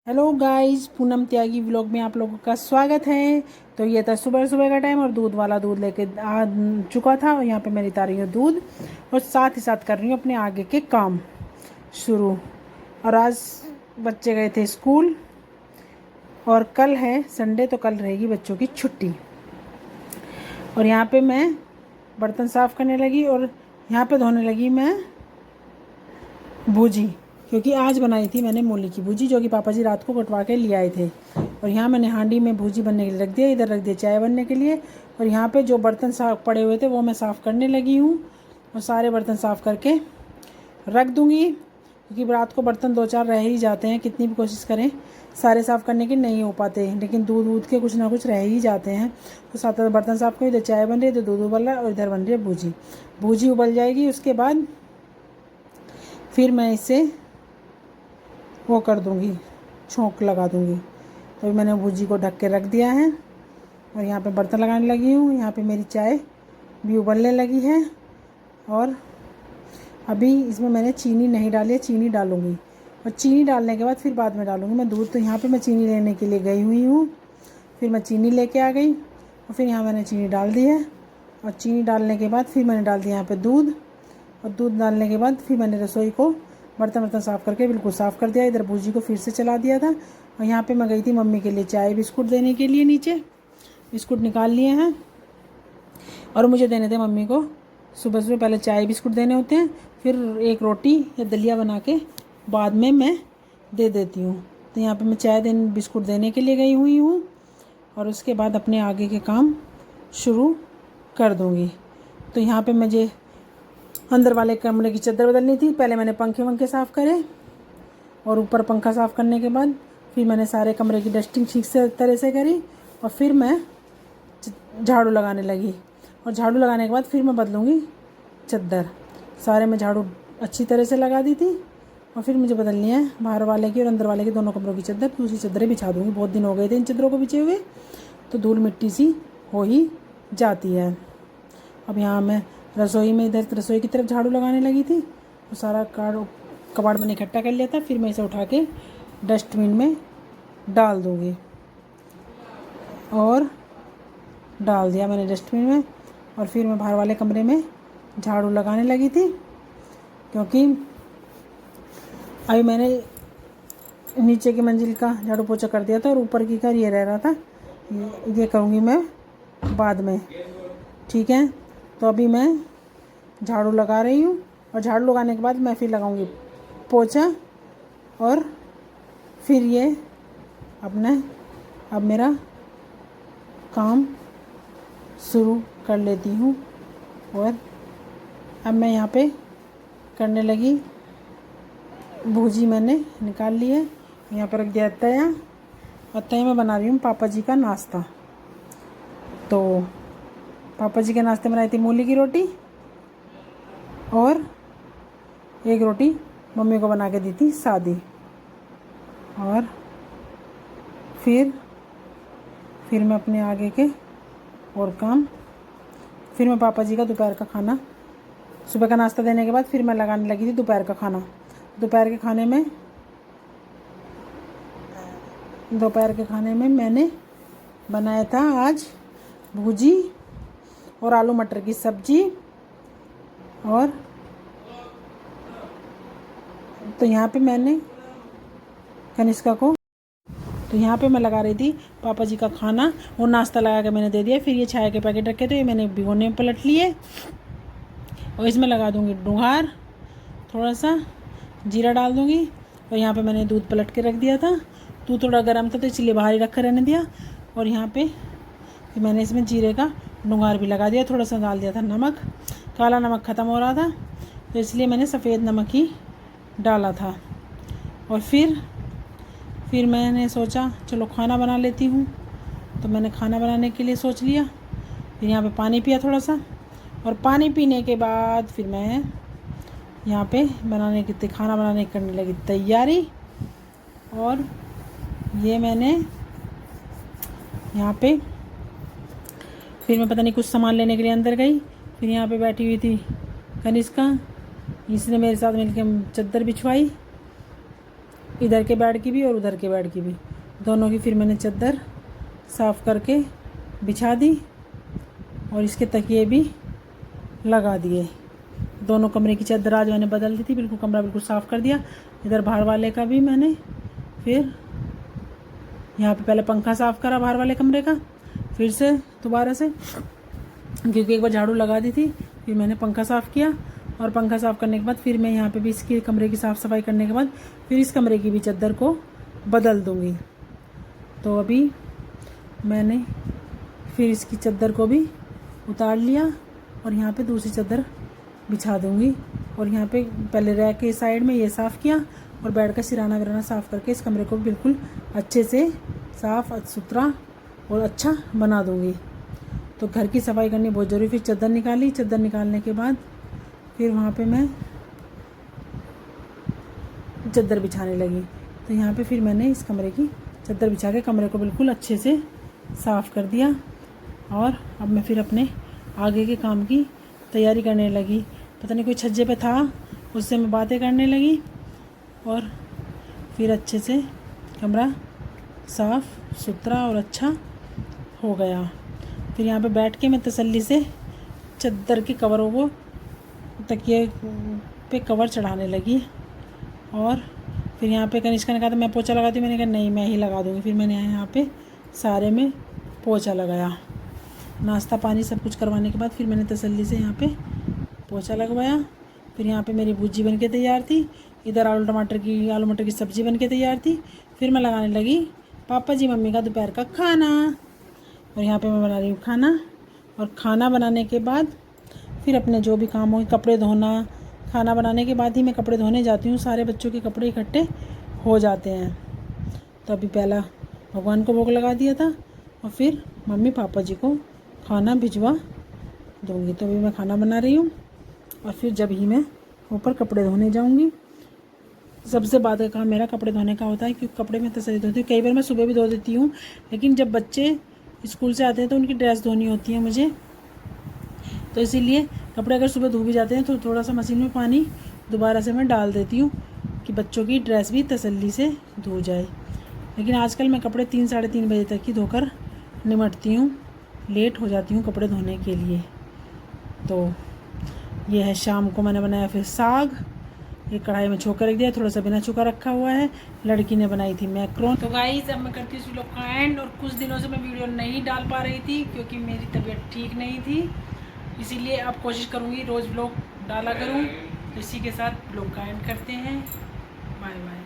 Hello guys, Poonam त्यागी vlog में आप लोगों का स्वागत है। तो ये था सुबह सुबह का टाइम और दूध वाला दूध लेके आ चुका था और यहाँ पे मैं रिता रही हूँ दूध और साथ ही साथ कर रही हूँ अपने आगे के काम शुरू। और आज बच्चे गए थे स्कूल और कल है संडे, तो कल रहेगी बच्चों की छुट्टी। और यहाँ पे मैं बर्तन साफ़ करने लगी और यहाँ पे धोने लगी मैं भुजी, क्योंकि आज बनाई थी मैंने मूली की भुजी जो कि पापा जी रात को कटवा के ले आए थे। और यहाँ मैंने हांडी में भुजी बनने के लिए रख दिया, इधर रख दिया चाय बनने के लिए। और यहाँ पे जो बर्तन साफ पड़े हुए थे वो मैं साफ़ करने लगी हूँ और सारे बर्तन साफ़ करके रख दूँगी, क्योंकि रात को बर्तन दो चार रह ही जाते हैं, कितनी भी कोशिश करें सारे साफ़ करने की नहीं हो पाते, लेकिन दूध दूध के कुछ ना कुछ रह ही जाते हैं। तो साथ साथ बर्तन साफ़ करें, इधर चाय बन रही है, इधर दूध उबल रहा है और इधर बन रही है भुजी। भुजी उबल जाएगी, उसके बाद फिर मैं इसे वो कर दूँगी, छोंक लगा दूँगी। तो मैंने भुजी को ढक के रख दिया है और यहाँ पे बर्तन लगाने लगी हूँ। यहाँ पे मेरी चाय भी उबलने लगी है और अभी इसमें मैंने चीनी नहीं डाली है, चीनी डालूँगी और चीनी डालने के बाद फिर बाद में डालूँगी मैं दूध। तो यहाँ पे मैं चीनी लेने के लिए गई हुई हूँ, फिर मैं चीनी लेके आ गई और फिर यहाँ मैंने चीनी डाल दी है। और चीनी डालने के बाद फिर मैंने डाल दिया यहाँ पे दूध और दूध डालने के बाद फिर मैंने रसोई को बर्तन साफ़ करके बिल्कुल साफ़ कर दिया। इधर भुजी को फिर से चला दिया था और यहाँ पे मैं गई थी मम्मी के लिए चाय बिस्कुट देने के लिए, नीचे बिस्कुट निकाल लिए हैं और मुझे देने थे मम्मी को। सुबह सुबह पहले चाय बिस्कुट देने होते हैं, फिर एक रोटी या दलिया बना के बाद में मैं दे देती हूँ। तो यहाँ पे मैं चाय बिस्कुट देने के लिए गई हुई हूँ और उसके बाद अपने आगे के काम शुरू कर दूँगी। तो यहाँ पे मुझे अंदर वाले कमरे की चादर बदलनी थी। पहले मैंने पंखे साफ़ करे और ऊपर पंखा साफ़ करने के बाद फिर मैंने सारे कमरे की डस्टिंग ठीक से तरह से करी और फिर मैं झाड़ू लगाने लगी। और झाड़ू लगाने के बाद फिर मैं बदलूँगी चादर। सारे में झाड़ू अच्छी तरह से लगा दी थी और फिर मुझे बदलनी है बाहर वाले की और अंदर वाले की दोनों कमरों की चादर। दूसरी चादरें बिछा दूँगी, बहुत दिन हो गए थे इन चादरों को बिछे हुए, तो धूल मिट्टी सी हो ही जाती है। अब यहाँ मैं रसोई में इधर रसोई की तरफ झाड़ू लगाने लगी थी और सारा कबाड़ मैंने इकट्ठा कर लिया था। फिर मैं इसे उठा के डस्टबिन में डाल दूँगी और डाल दिया मैंने डस्टबिन में। और फिर मैं बाहर वाले कमरे में झाड़ू लगाने लगी थी, क्योंकि अभी मैंने नीचे की मंजिल का झाड़ू पोछा कर दिया था और ऊपर की का ये रह रहा था, ये करूँगी मैं बाद में, ठीक है। तो अभी मैं झाड़ू लगा रही हूँ और झाड़ू लगाने के बाद मैं फिर लगाऊंगी पोछा और फिर ये अब मेरा काम शुरू कर लेती हूँ। और अब मैं यहाँ पे करने लगी भुजी, मैंने निकाल ली है, यहाँ पर रख दिया तया और तय में बना रही हूँ पापा जी का नाश्ता। तो पापा जी के नाश्ते बनाई थी मूली की रोटी और एक रोटी मम्मी को बना के दी थी सादी। और फिर मैं अपने आगे के और काम, फिर मैं पापा जी का दोपहर का खाना, सुबह का नाश्ता देने के बाद फिर मैं लगाने लगी थी दोपहर का खाना। दोपहर के खाने में मैंने बनाया था आज भुजी और आलू मटर की सब्जी। और तो यहाँ पे मैंने कनिष्का को, तो यहाँ पे मैं लगा रही थी पापा जी का खाना और नाश्ता लगा के मैंने दे दिया। फिर ये चाय के पैकेट रखे थे, ये मैंने भिगोने में पलट लिए और इसमें लगा दूँगी डुंगार, थोड़ा सा जीरा डाल दूँगी। और यहाँ पे मैंने दूध पलट के रख दिया था, दूध थोड़ा गर्म था तो इसलिए बाहर ही रख कर रहने दिया। और यहाँ पे फिर मैंने इसमें जीरे का डुंगार भी लगा दिया, थोड़ा सा डाल दिया था नमक, काला नमक ख़त्म हो रहा था तो इसलिए मैंने सफ़ेद नमक ही डाला था। और फिर मैंने सोचा चलो खाना बना लेती हूँ, तो मैंने खाना बनाने के लिए सोच लिया। फिर यहाँ पे पानी पिया थोड़ा सा और पानी पीने के बाद फिर मैं यहाँ पे खाना बनाने की करने लगी तैयारी। और ये मैंने यहाँ पे फिर मैं पता नहीं कुछ सामान लेने के लिए अंदर गई। फिर यहाँ पे बैठी हुई थी कनिष्का, इसने मेरे साथ मिलकर चादर बिछवाई इधर के बेड की भी और उधर के बेड की भी, दोनों की फिर मैंने चादर साफ़ करके बिछा दी और इसके तकिए भी लगा दिए। दोनों कमरे की चादर आज मैंने बदल दी थी, बिल्कुल कमरा बिल्कुल साफ़ कर दिया। इधर बाहर वाले का भी मैंने फिर यहाँ पे पहले पंखा साफ़ करा बाहर वाले कमरे का, फिर से दोबारा से, क्योंकि एक बार झाड़ू लगा दी थी, फिर मैंने पंखा साफ़ किया और पंखा साफ़ करने के बाद फिर मैं यहाँ पे भी इसके कमरे की साफ़ सफाई करने के बाद फिर इस कमरे की भी चादर को बदल दूँगी। तो अभी मैंने फिर इसकी चादर को भी उतार लिया और यहाँ पे दूसरी चादर बिछा दूँगी। और यहाँ पे पहले रैक के साइड में ये साफ़ किया और बेड का सिराना विराना साफ़ करके इस कमरे को बिल्कुल अच्छे से साफ़ सुथरा और अच्छा बना दूँगी। तो घर की सफाई करनी बहुत ज़रूरी। फिर चादर निकाली, चादर निकालने के बाद फिर वहाँ पे मैं चादर बिछाने लगी। तो यहाँ पे फिर मैंने इस कमरे की चादर बिछा के कमरे को बिल्कुल अच्छे से साफ़ कर दिया और अब मैं फिर अपने आगे के काम की तैयारी करने लगी। पता नहीं कोई छज्जे पे था, उससे मैं बातें करने लगी और फिर अच्छे से कमरा साफ़ सुथरा और अच्छा हो गया। फिर यहाँ पे बैठ के मैं तसल्ली से चादर के कवरों को तकिए पे कवर चढ़ाने लगी। और फिर यहाँ पे कनिष्का ने कहा था मैं पोछा लगाती हूँ, मैंने कहा नहीं मैं ही लगा दूँगी। फिर मैंने यहाँ पे सारे में पोछा लगाया। नाश्ता पानी सब कुछ करवाने के बाद फिर मैंने तसल्ली से यहाँ पे पोछा लगवाया। फिर यहाँ पे मेरी भुजी बन के तैयार थी, इधर आलू मटर की सब्ज़ी बन के तैयार थी। फिर मैं लगाने लगी पापा जी मम्मी का दोपहर का खाना। और यहाँ पे मैं बना रही हूँ खाना। और खाना बनाने के बाद फिर अपने जो भी काम हो, कपड़े धोना, खाना बनाने के बाद ही मैं कपड़े धोने जाती हूँ। सारे बच्चों के कपड़े इकट्ठे हो जाते हैं। तो अभी पहला भगवान को भोग लगा दिया था और फिर मम्मी पापा जी को खाना भिजवा दूँगी। तो अभी मैं खाना बना रही हूँ और फिर जब ही मैं ऊपर कपड़े धोने जाऊँगी। सबसे बाद का काम मेरा कपड़े धोने का होता है, क्योंकि कपड़े में तसल्ली धोती हूँ। कई बार मैं सुबह भी धो देती हूँ, लेकिन जब बच्चे स्कूल से आते हैं तो उनकी ड्रेस धोनी होती है मुझे, तो इसीलिए कपड़े अगर सुबह धो भी जाते हैं तो थोड़ा सा मशीन में पानी दोबारा से मैं डाल देती हूँ कि बच्चों की ड्रेस भी तसल्ली से धो जाए। लेकिन आजकल मैं कपड़े 3 साढ़े 3 बजे तक ही धोकर निमटती हूँ, लेट हो जाती हूँ कपड़े धोने के लिए। तो ये है शाम को मैंने बनाया फिर साग, एक कढ़ाई में छोंका रख दिया, थोड़ा सा बिना छोंका रखा हुआ है। लड़की ने बनाई थी मैक्रोन। तो गाइस अब मैं करती हूँ लोग का एंड। और कुछ दिनों से मैं वीडियो नहीं डाल पा रही थी क्योंकि मेरी तबीयत ठीक नहीं थी, इसीलिए अब कोशिश करूँगी रोज़ व्लॉग डाला करूँ। तो इसी के साथ व्लॉग का एंड करते हैं। Bye bye.